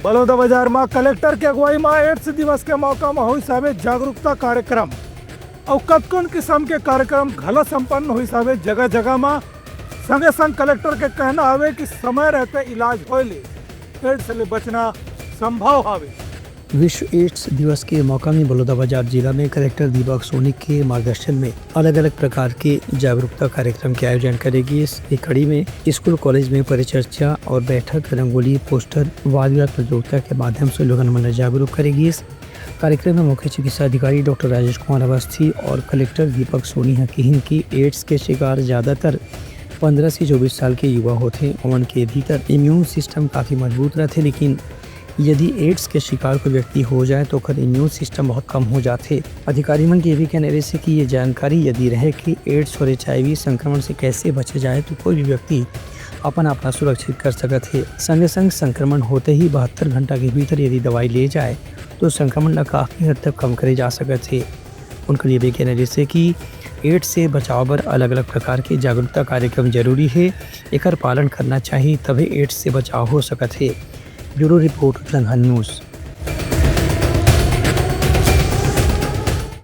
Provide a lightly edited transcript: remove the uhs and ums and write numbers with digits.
बलौदाबाजार में कलेक्टर के अगुवाई में एड्स दिवस के मौका में हुई साबे जागरूकता कार्यक्रम और कतकोन किस्म के कार्यक्रम घला संपन्न हुई साबे जगह जगह में संगे संग कलेक्टर के कहना आवे कि समय रहते इलाज होले एड्स से बचना संभव हावे। विश्व एड्स दिवस के मौका में बलौदाबाजार जिला में कलेक्टर दीपक सोनी के मार्गदर्शन में अलग अलग प्रकार के जागरूकता कार्यक्रम के आयोजन करेगी। इस कड़ी में स्कूल कॉलेज में परिचर्चा और बैठक, रंगोली, पोस्टर, वाद विवाद प्रतियोगिता के माध्यम से लोगों को जागरूक करेगी। इस कार्यक्रम में मुख्य चिकित्सा अधिकारी डॉक्टर राजेश कुमार अवस्थी और कलेक्टर दीपक सोनी हकीन की एड्स के शिकार ज़्यादातर 15 से 24 साल के युवा होते हैं। उनके भीतर इम्यून सिस्टम काफ़ी मजबूत रहते, लेकिन यदि एड्स के शिकार कोई व्यक्ति हो जाए तो फिर इम्यून सिस्टम बहुत कम हो जाते। अधिकारी मन के ये भी कहने रहे कि ये जानकारी यदि रहे कि एड्स और HIV संक्रमण से कैसे बचे जाए तो कोई भी व्यक्ति अपना सुरक्षित कर सकते है। संगे संग संक्रमण होते ही 72 घंटा के भीतर यदि दवाई ले जाए तो संक्रमण काफ़ी हद तक कम करे जा सकते है। उनका ये भी कहने रहे कि एड्स से बचाव पर अलग अलग प्रकार के जागरूकता कार्यक्रम जरूरी है, एकर पालन करना चाहिए तभी एड्स से बचाव हो सकते है। Bureau report Langhan news.